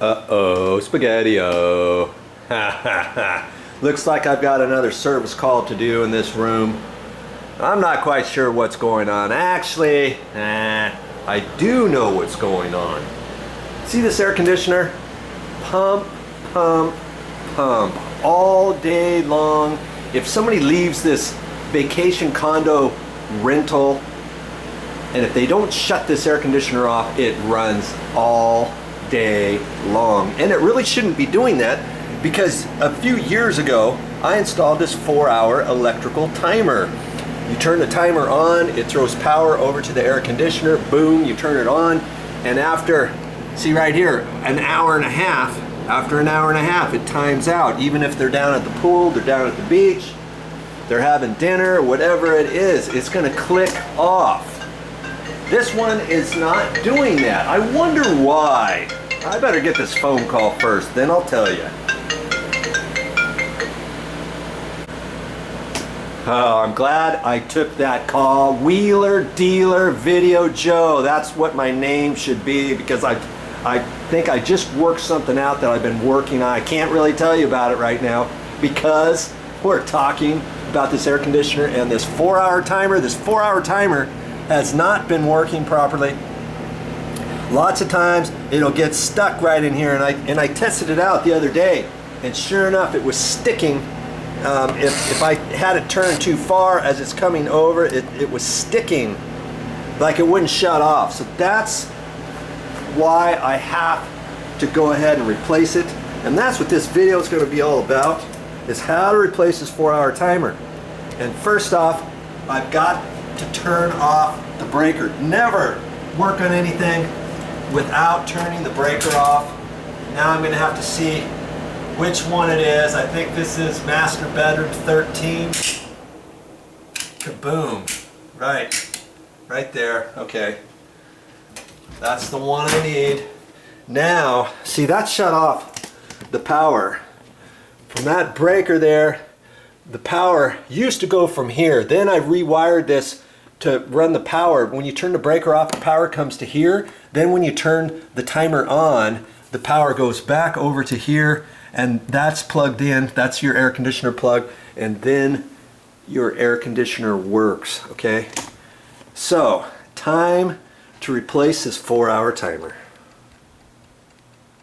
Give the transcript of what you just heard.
Uh-oh, spaghetti-o. Ha ha ha. Looks like I've got another service call to do in this room. I'm not quite sure what's going on. Actually, I do know what's going on. See this air conditioner? Pump, pump, pump all day long. If somebody leaves this vacation condo rental, and if they don't shut this air conditioner off, it runs all day long. And it really shouldn't be doing that, because a few years ago I installed this 4-hour electrical timer. You turn the timer on, it throws power over to the air conditioner, boom, you turn it on, and after, see right here, an hour and a half, after an hour and a half it times out. Even if they're down at the pool, they're down at the beach, they're having dinner, whatever it is, it's gonna click off. This one is not doing that. I wonder why. I better get this phone call first, then I'll tell you. Oh, I'm glad I took that call. Wheeler Dealer Video Joe. That's what my name should be, because I think I just worked something out that I've been working on. I can't really tell you about it right now because we're talking about this air conditioner and this 4-hour timer. This 4-hour timer has not been working properly. Lots of times it'll get stuck right in here, and I tested it out the other day, and sure enough it was sticking. If I had it turned too far as it's coming over, it was sticking like it wouldn't shut off. So that's why I have to go ahead and replace it, and that's what this video is going to be all about, is how to replace this 4-hour timer. And first off, I've got to turn off the breaker. Never work on anything without turning the breaker off. Now I'm going to have to see which one it is. I think this is master bedroom 13. Kaboom. Right there. Okay. That's the one I need. Now, see, that shut off the power. From that breaker there, the power used to go from here. Then I rewired this to run the power. When you turn the breaker off, the power comes to here. Then when you turn the timer on, the power goes back over to here, and that's plugged in. That's your air conditioner plug, and then your air conditioner works, okay? So, time to replace this 4-hour timer.